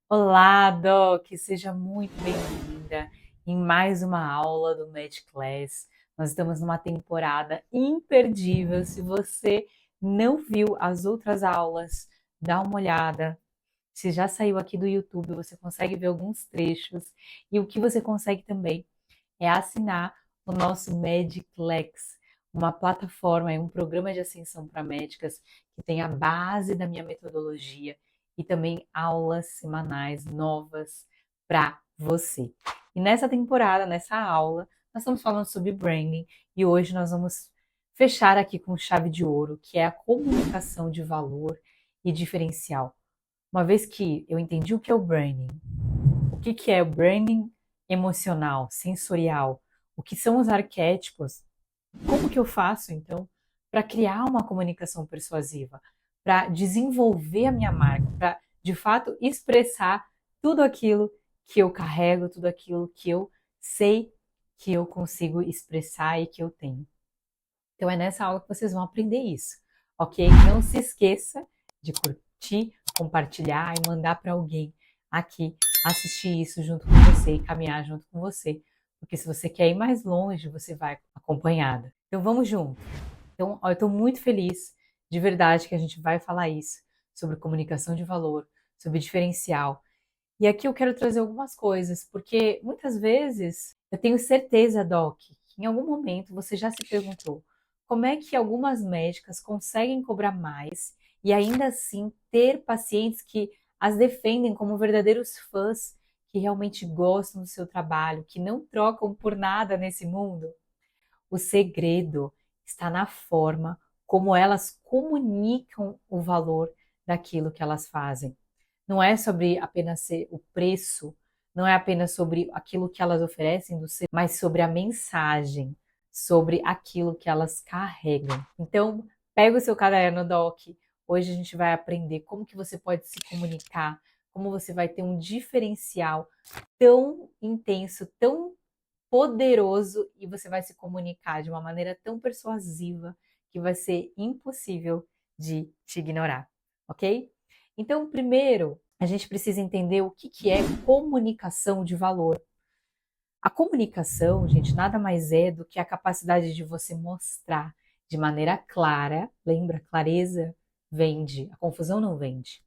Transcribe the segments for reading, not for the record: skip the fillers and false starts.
Olá, Doc! Seja muito bem-vinda em mais uma aula do Med Class. Nós estamos numa temporada imperdível. Se você não viu as outras aulas, dá uma olhada. Se já saiu aqui do YouTube, você consegue ver alguns trechos. E o que você consegue também é assinar o nosso Mediclex, uma plataforma, é um programa de ascensão para médicas que tem a base da minha metodologia e também aulas semanais novas para você. E nessa temporada, nessa aula, nós estamos falando sobre branding e hoje nós vamos fechar aqui com chave de ouro, que é a comunicação de valor e diferencial. Uma vez que eu entendi o que é o branding, o que é o branding emocional, sensorial, o que são os arquétipos, como que eu faço então para criar uma comunicação persuasiva, para desenvolver a minha marca, para de fato expressar tudo aquilo que eu carrego, tudo aquilo que eu sei que eu consigo expressar e que eu tenho. Então é nessa aula que vocês vão aprender isso, ok? Não se esqueça de curtir, compartilhar e mandar para alguém aqui assistir isso junto com você e caminhar junto com você. Porque se você quer ir mais longe, você vai acompanhada. Então vamos junto. Então, ó, eu estou muito feliz, de verdade, que a gente vai falar isso, sobre comunicação de valor, sobre diferencial. E aqui eu quero trazer algumas coisas, porque muitas vezes eu tenho certeza, Doc, que em algum momento você já se perguntou como é que algumas médicas conseguem cobrar mais e ainda assim ter pacientes que as defendem como verdadeiros fãs, que realmente gostam do seu trabalho, que não trocam por nada nesse mundo. O segredo está na forma como elas comunicam o valor daquilo que elas fazem. Não é sobre apenas ser o preço, não é apenas sobre aquilo que elas oferecem do ser, mas sobre a mensagem, sobre aquilo que elas carregam. Então, pega o seu caderno, Doc. Hoje a gente vai aprender como que você pode se comunicar, como você vai ter um diferencial tão intenso, tão poderoso e você vai se comunicar de uma maneira tão persuasiva que vai ser impossível de te ignorar, ok? Então, primeiro, a gente precisa entender o que é comunicação de valor. A comunicação, gente, nada mais é do que a capacidade de você mostrar de maneira clara, lembra, clareza vende, a confusão não vende,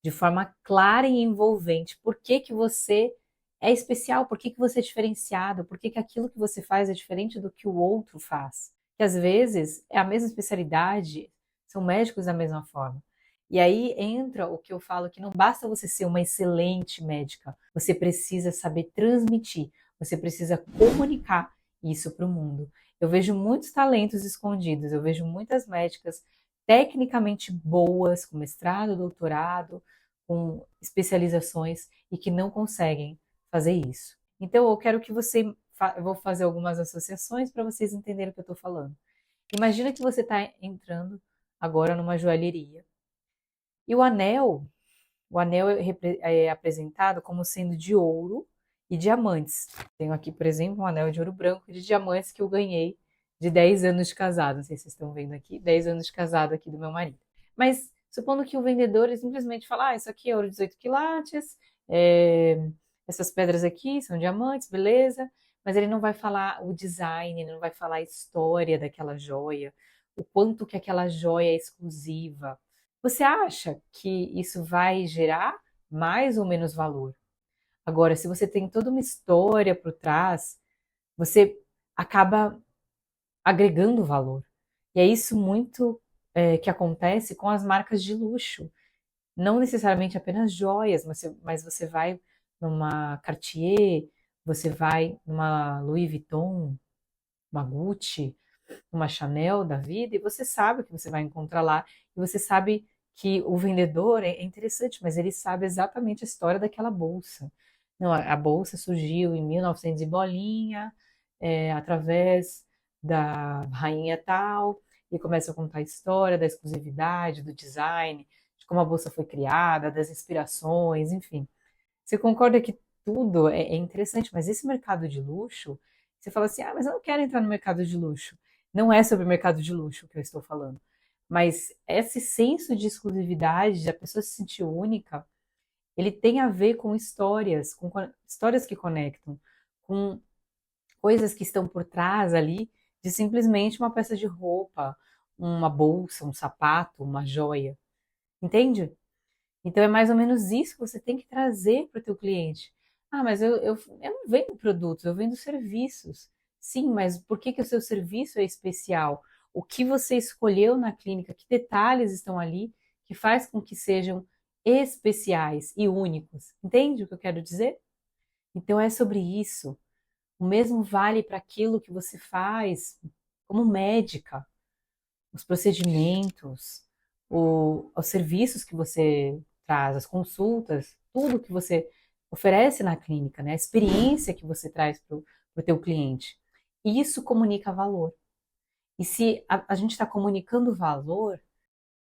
de forma clara e envolvente, por que que você é especial, por que que você é diferenciado, por que que aquilo que você faz é diferente do que o outro faz. Que às vezes é a mesma especialidade, são médicos da mesma forma. E aí entra o que eu falo que não basta você ser uma excelente médica, você precisa saber transmitir, você precisa comunicar isso para o mundo. Eu vejo muitos talentos escondidos, eu vejo muitas médicas tecnicamente boas, com mestrado, doutorado, com especializações e que não conseguem fazer isso. Então, eu quero que você. Eu vou fazer algumas associações para vocês entenderem o que eu estou falando. Imagina que você está entrando agora numa joalheria e o anel é apresentado como sendo de ouro e diamantes. Tenho aqui, por exemplo, um anel de ouro branco e de diamantes que eu ganhei de 10 anos de casado. Não sei se vocês estão vendo aqui, 10 anos de casado aqui do meu marido. Mas supondo que o vendedor ele simplesmente fala, isso aqui é ouro de 18 quilates, essas pedras aqui são diamantes, beleza, mas ele não vai falar o design, ele não vai falar a história daquela joia, o quanto que aquela joia é exclusiva. Você acha que isso vai gerar mais ou menos valor? Agora, se você tem toda uma história por trás, você acaba agregando valor. E é isso muito que acontece com as marcas de luxo. Não necessariamente apenas joias, mas você vai numa Cartier, você vai numa Louis Vuitton, uma Gucci, uma Chanel da vida, e você sabe o que você vai encontrar lá, e você sabe que o vendedor é interessante, mas ele sabe exatamente a história daquela bolsa. Não, a bolsa surgiu em 1900 e bolinha, através da rainha tal, e começa a contar a história da exclusividade, do design, de como a bolsa foi criada, das inspirações, enfim. Você concorda que tudo é interessante, mas esse mercado de luxo, você fala assim, mas eu não quero entrar no mercado de luxo. Não é sobre o mercado de luxo que eu estou falando. Mas esse senso de exclusividade, de a pessoa se sentir única, ele tem a ver com histórias, histórias que conectam, com coisas que estão por trás ali de simplesmente uma peça de roupa, uma bolsa, um sapato, uma joia. Entende? Então é mais ou menos isso que você tem que trazer para o teu cliente. Ah, mas eu não vendo produtos, eu vendo serviços. Sim, mas por que que o seu serviço é especial? O que você escolheu na clínica? Que detalhes estão ali que faz com que sejam especiais e únicos? Entende o que eu quero dizer? Então é sobre isso. O mesmo vale para aquilo que você faz como médica, os procedimentos, os serviços que você traz, as consultas, tudo que você oferece na clínica, né? A experiência que você traz para o teu cliente. Isso comunica valor. E se a gente está comunicando valor,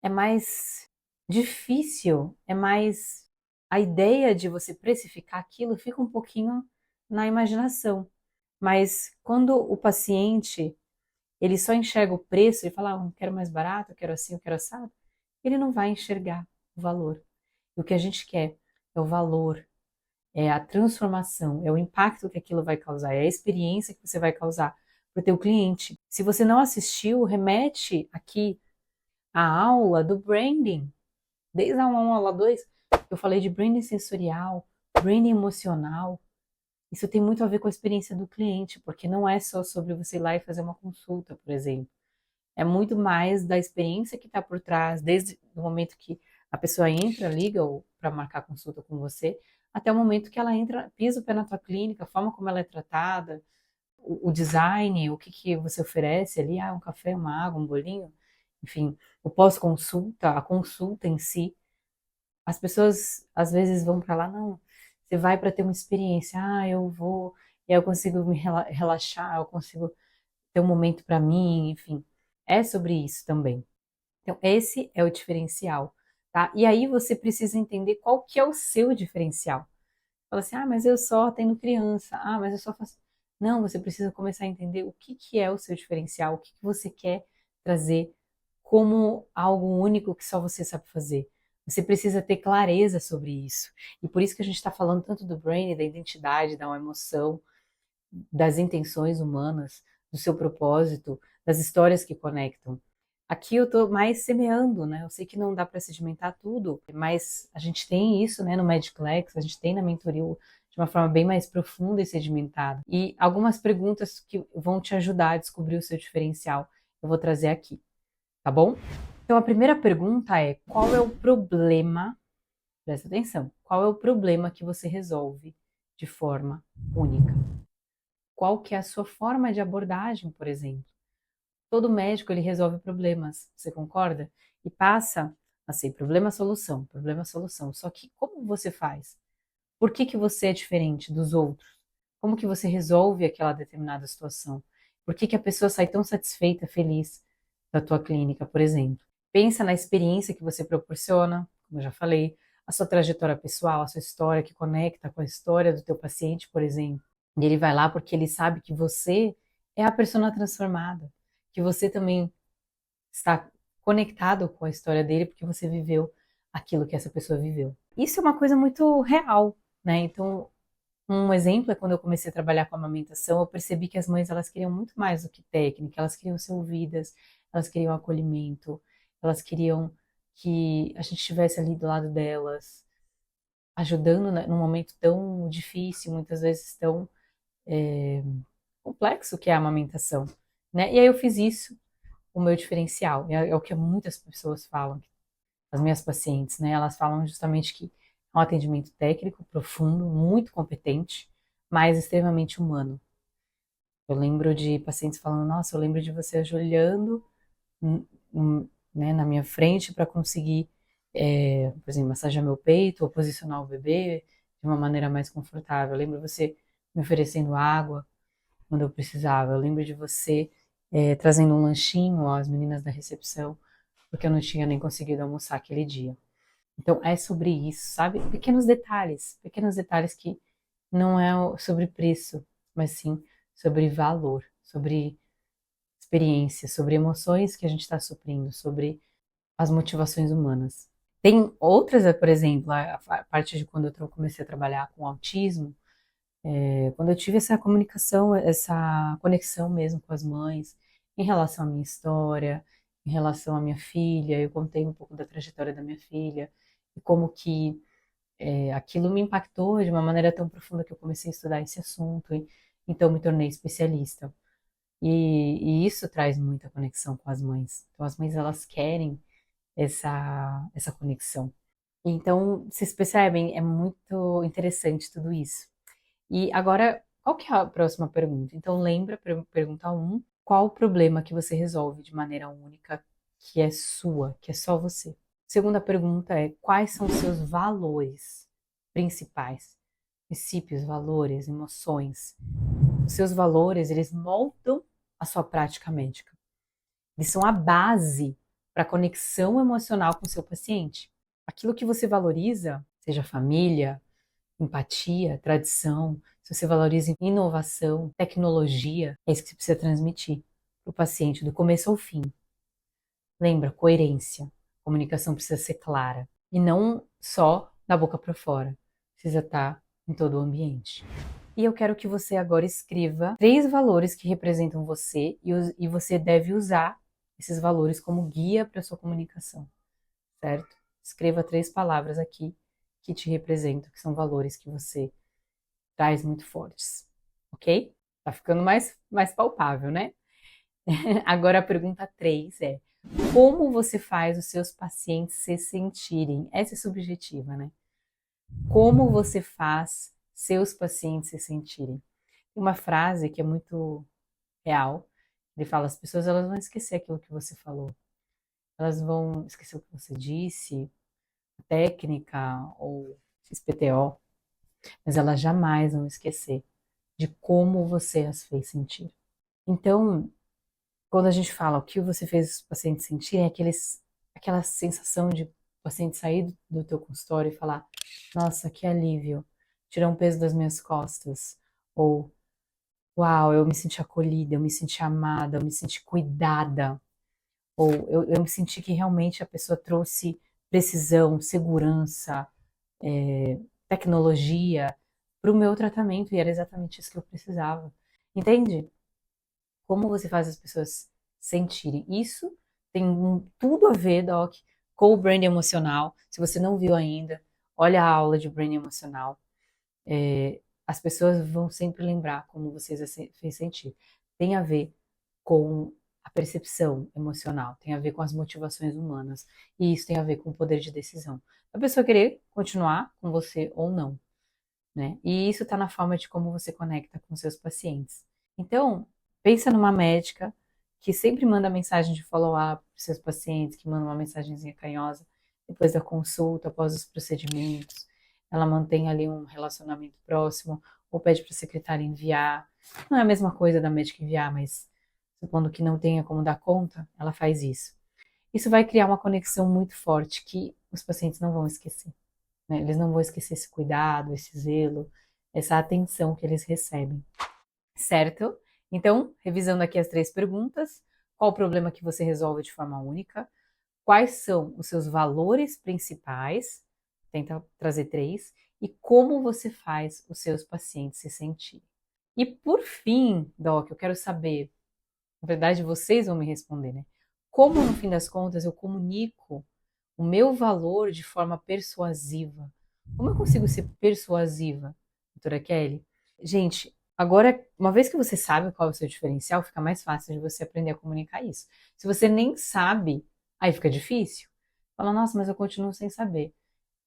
é mais difícil, é mais. A ideia de você precificar aquilo fica um pouquinho na imaginação. Mas quando o paciente ele só enxerga o preço e fala, eu quero mais barato, eu quero assim, eu quero assado, ele não vai enxergar o valor. E o que a gente quer é o valor, é a transformação, é o impacto que aquilo vai causar, é a experiência que você vai causar para o teu cliente. Se você não assistiu, remete aqui à aula do branding, desde a 1 à aula 2, eu falei de branding sensorial, branding emocional. Isso tem muito a ver com a experiência do cliente, porque não é só sobre você ir lá e fazer uma consulta, por exemplo. É muito mais da experiência que está por trás, desde o momento que a pessoa entra, liga para marcar consulta com você, até o momento que ela entra, pisa o pé na tua clínica, a forma como ela é tratada, o design, o que, que você oferece ali, um café, uma água, um bolinho, enfim, o pós-consulta, a consulta em si. As pessoas às vezes vão para lá, não, você vai para ter uma experiência, eu vou, e aí eu consigo me relaxar, eu consigo ter um momento para mim, enfim. É sobre isso também. Então, esse é o diferencial, tá? E aí você precisa entender qual que é o seu diferencial. Fala assim, mas eu só atendo criança, mas eu só faço. Não, você precisa começar a entender o que que é o seu diferencial, o que que você quer trazer como algo único que só você sabe fazer. Você precisa ter clareza sobre isso. E por isso que a gente está falando tanto do brain, da identidade, da emoção, das intenções humanas, do seu propósito, das histórias que conectam. Aqui eu estou mais semeando, né? Eu sei que não dá para sedimentar tudo, mas a gente tem isso, né, no Magiclex, a gente tem na mentoria de uma forma bem mais profunda e sedimentada. E algumas perguntas que vão te ajudar a descobrir o seu diferencial, eu vou trazer aqui, tá bom? Então a primeira pergunta é: qual é o problema? Presta atenção. Qual é o problema que você resolve de forma única? Qual que é a sua forma de abordagem, por exemplo? Todo médico ele resolve problemas, você concorda? E passa assim, problema-solução, problema-solução. Só que como você faz? Por que que você é diferente dos outros? Como que você resolve aquela determinada situação? Por que que a pessoa sai tão satisfeita, feliz da tua clínica, por exemplo? Pensa na experiência que você proporciona, como eu já falei, a sua trajetória pessoal, a sua história que conecta com a história do teu paciente, por exemplo. E ele vai lá porque ele sabe que você é a persona transformada, que você também está conectado com a história dele porque você viveu aquilo que essa pessoa viveu. Isso é uma coisa muito real, né? Então, um exemplo é quando eu comecei a trabalhar com amamentação, eu percebi que as mães elas queriam muito mais do que técnica, elas queriam ser ouvidas, elas queriam acolhimento, elas queriam que a gente estivesse ali do lado delas, ajudando num momento tão difícil, muitas vezes tão complexo que é a amamentação, né? E aí eu fiz isso o meu diferencial, é o que muitas pessoas falam, as minhas pacientes, né? Elas falam justamente que é um atendimento técnico, profundo, muito competente, mas extremamente humano. Eu lembro de pacientes falando, nossa, eu lembro de você ajoelhando, né, na minha frente para conseguir, por exemplo, massagear meu peito ou posicionar o bebê de uma maneira mais confortável. Eu lembro você me oferecendo água quando eu precisava. Eu lembro de você trazendo um lanchinho às meninas da recepção, porque eu não tinha nem conseguido almoçar aquele dia. Então é sobre isso, sabe? Pequenos detalhes que não é sobre preço, mas sim sobre valor, sobre experiência, sobre emoções que a gente está suprindo, sobre as motivações humanas. Tem outras, por exemplo, a parte de quando eu comecei a trabalhar com autismo, quando eu tive essa comunicação, essa conexão mesmo com as mães, em relação à minha história, em relação à minha filha, eu contei um pouco da trajetória da minha filha, e como que aquilo me impactou de uma maneira tão profunda que eu comecei a estudar esse assunto, e então me tornei especialista. E isso traz muita conexão com as mães. Então as mães elas querem essa conexão. Então, vocês percebem, é muito interessante tudo isso. E agora, qual que é a próxima pergunta? Então, lembra, pergunta um, qual o problema que você resolve de maneira única, que é sua, que é só você? Segunda pergunta é, quais são os seus valores principais? Princípios, valores, emoções. Os seus valores, eles moldam a sua prática médica. Eles são a base para a conexão emocional com o seu paciente. Aquilo que você valoriza, seja família, empatia, tradição, se você valoriza inovação, tecnologia, é isso que você precisa transmitir para o paciente do começo ao fim. Lembra, coerência. A comunicação precisa ser clara e não só da boca para fora. Precisa estar em todo o ambiente. E eu quero que você agora escreva 3 valores que representam você e você deve usar esses valores como guia para a sua comunicação, certo? Escreva 3 palavras aqui que te representam, que são valores que você traz muito fortes, ok? Tá ficando mais palpável, né? Agora a pergunta 3 é: como você faz os seus pacientes se sentirem? Essa é subjetiva, né? Como você faz seus pacientes se sentirem? Tem uma frase que é muito real. Ele fala: as pessoas elas vão esquecer aquilo que você falou. Elas vão esquecer o que você disse, a técnica ou XPTO, mas elas jamais vão esquecer de como você as fez sentir. Então, quando a gente fala o que você fez os pacientes sentirem, é aquela sensação de o paciente sair do teu consultório e falar: nossa, que alívio, tirar um peso das minhas costas, ou uau, eu me senti acolhida, eu me senti amada, eu me senti cuidada, ou eu me senti que realmente a pessoa trouxe precisão, segurança, tecnologia para o meu tratamento e era exatamente isso que eu precisava. Entende? Como você faz as pessoas sentirem. Isso tem tudo a ver, Doc, com o branding emocional. Se você não viu ainda, olha a aula de branding emocional. As pessoas vão sempre lembrar como você as fez sentir. Tem a ver com a percepção emocional, tem a ver com as motivações humanas. E isso tem a ver com o poder de decisão. A pessoa querer continuar com você ou não, né? E isso está na forma de como você conecta com seus pacientes. Então, pensa numa médica que sempre manda mensagem de follow-up para seus pacientes, que manda uma mensagenzinha carinhosa depois da consulta, após os procedimentos. Ela mantém ali um relacionamento próximo, ou pede para a secretária enviar. Não é a mesma coisa da médica enviar, mas supondo que não tenha como dar conta, ela faz isso. Isso vai criar uma conexão muito forte que os pacientes não vão esquecer, né? Eles não vão esquecer esse cuidado, esse zelo, essa atenção que eles recebem, certo? Então, revisando aqui as 3 perguntas: qual o problema que você resolve de forma única? Quais são os seus valores principais? Tenta trazer 3. E como você faz os seus pacientes se sentirem? E por fim, Doc, eu quero saber, na verdade vocês vão me responder, né? Como no fim das contas eu comunico o meu valor de forma persuasiva? Como eu consigo ser persuasiva, doutora Kelly? Gente, agora, uma vez que você sabe qual é o seu diferencial, fica mais fácil de você aprender a comunicar isso. Se você nem sabe, aí fica difícil. Fala, nossa, mas eu continuo sem saber.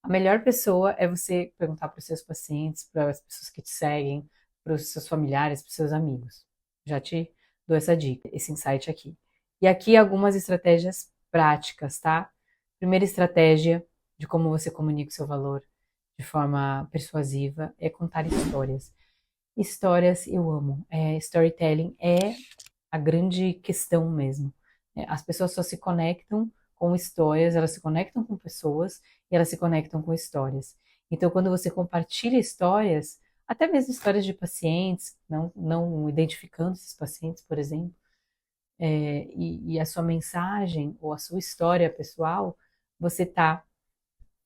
A melhor pessoa é você perguntar para os seus pacientes, para as pessoas que te seguem, para os seus familiares, para os seus amigos. Já te dou essa dica, esse insight aqui. E aqui algumas estratégias práticas, tá? Primeira estratégia de como você comunica o seu valor de forma persuasiva é contar histórias. Histórias eu amo. Storytelling é a grande questão mesmo. As pessoas só se conectam com histórias, elas se conectam com pessoas e elas se conectam com histórias. Então, quando você compartilha histórias, até mesmo histórias de pacientes, não identificando esses pacientes, por exemplo, e a sua mensagem ou a sua história pessoal, você está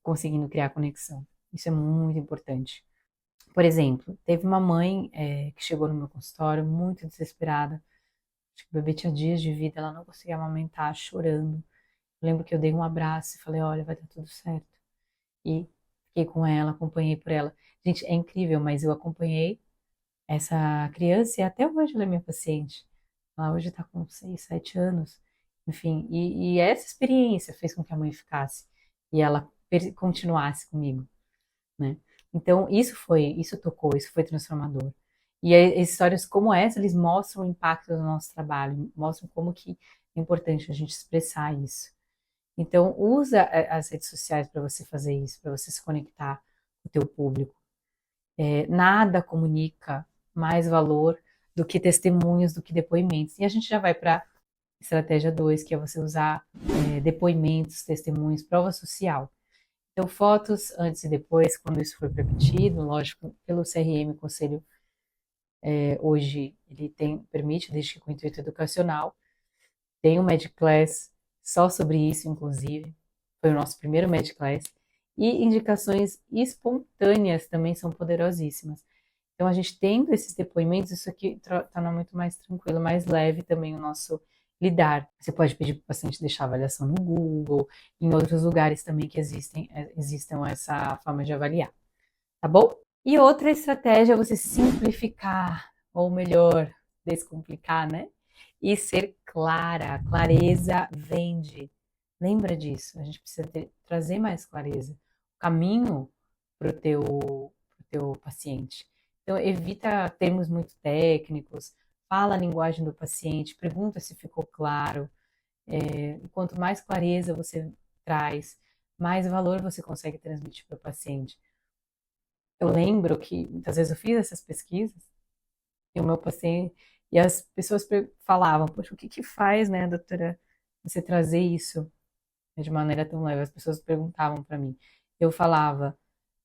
conseguindo criar conexão. Isso é muito importante. Por exemplo, teve uma mãe que chegou no meu consultório muito desesperada. Acho que o bebê tinha dias de vida, ela não conseguia amamentar, chorando. Eu lembro que eu dei um abraço e falei, olha, vai dar tudo certo. E fiquei com ela, acompanhei por ela. Gente, é incrível, mas eu acompanhei essa criança e até hoje ela é minha paciente. Ela hoje está com 6, 7 anos. Enfim, e essa experiência fez com que a mãe ficasse e ela continuasse comigo, né? Então, isso tocou, isso foi transformador. E histórias como essa, eles mostram o impacto do nosso trabalho, mostram como que é importante a gente expressar isso. Então, usa as redes sociais para você fazer isso, para você se conectar com o teu público. Nada comunica mais valor do que testemunhos, do que depoimentos. E a gente já vai para estratégia 2, que é você usar depoimentos, testemunhos, prova social. Então, fotos antes e depois, quando isso for permitido, lógico, pelo CRM, Conselho, hoje ele permite, desde que com intuito educacional, tem um Medclass só sobre isso, inclusive, foi o nosso primeiro Medclass, e indicações espontâneas também são poderosíssimas. Então, a gente tendo esses depoimentos, isso aqui torna muito mais tranquilo, mais leve também o nosso lidar. Você pode pedir para o paciente deixar avaliação no Google, em outros lugares também que existam essa forma de avaliar, tá bom? E outra estratégia é você simplificar, ou melhor, descomplicar, né? E ser clara. Clareza vende. Lembra disso, a gente precisa trazer mais clareza. O caminho para o teu paciente. Então, evita termos muito técnicos, fala a linguagem do paciente, pergunta se ficou claro. Quanto mais clareza você traz, mais valor você consegue transmitir para o paciente. Eu lembro que muitas vezes eu fiz essas pesquisas e o meu paciente e as pessoas falavam, poxa, o que que faz, né, doutora, você trazer isso de maneira tão leve? As pessoas perguntavam para mim. Eu falava,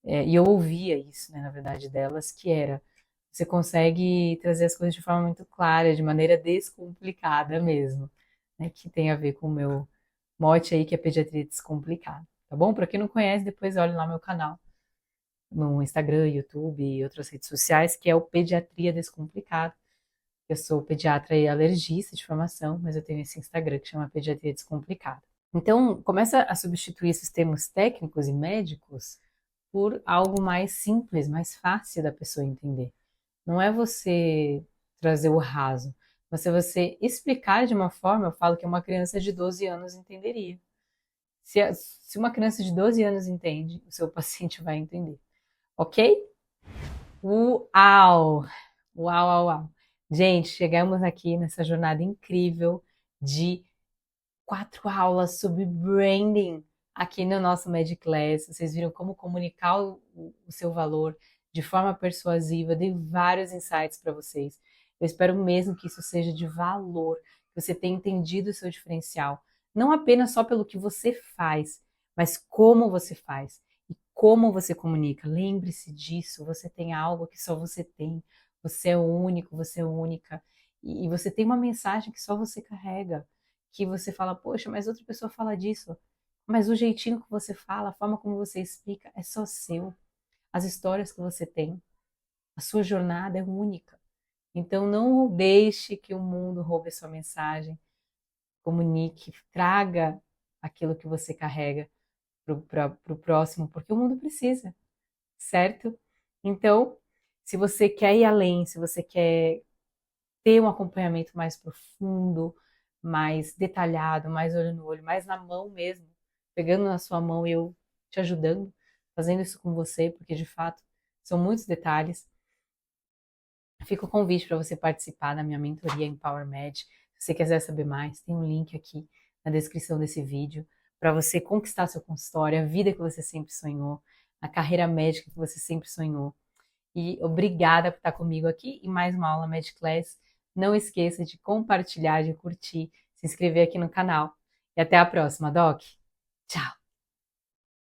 e eu ouvia isso, né, na verdade, delas, que era, você consegue trazer as coisas de forma muito clara, de maneira descomplicada mesmo, né, que tem a ver com o meu mote aí, que é pediatria descomplicada, tá bom? Para quem não conhece, depois olhe lá no meu canal, no Instagram, YouTube e outras redes sociais, que é o Pediatria Descomplicada. Eu sou pediatra e alergista de formação, mas eu tenho esse Instagram que chama Pediatria Descomplicada. Então, começa a substituir esses termos técnicos e médicos por algo mais simples, mais fácil da pessoa entender. Não é você trazer o raso, mas é você explicar de uma forma, eu falo que uma criança de 12 anos entenderia. Se uma criança de 12 anos entende, o seu paciente vai entender. Ok? Uau! Uau, uau, uau. Gente, chegamos aqui nessa jornada incrível de 4 aulas sobre branding aqui no nosso Medclass. Vocês viram como comunicar o seu valor de forma persuasiva. Dei vários insights para vocês. Eu espero mesmo que isso seja de valor, que você tenha entendido o seu diferencial. Não apenas só pelo que você faz, mas como você faz e como você comunica. Lembre-se disso, você tem algo que só você tem. Você é único, você é única. E você tem uma mensagem que só você carrega. Que você fala, poxa, mas outra pessoa fala disso. Mas o jeitinho que você fala, a forma como você explica, é só seu. As histórias que você tem, a sua jornada é única. Então não deixe que o mundo roube a sua mensagem. Comunique, traga aquilo que você carrega para o próximo, porque o mundo precisa, certo? Então, se você quer ir além, se você quer ter um acompanhamento mais profundo, mais detalhado, mais olho no olho, mais na mão mesmo, pegando na sua mão e eu te ajudando, fazendo isso com você, porque de fato são muitos detalhes. Fica o convite para você participar da minha mentoria Empower Med. Se você quiser saber mais, tem um link aqui na descrição desse vídeo para você conquistar seu consultório, a vida que você sempre sonhou, a carreira médica que você sempre sonhou. E obrigada por estar comigo aqui em mais uma aula Medclass. Não esqueça de compartilhar, de curtir, se inscrever aqui no canal. E até a próxima, Doc. Tchau!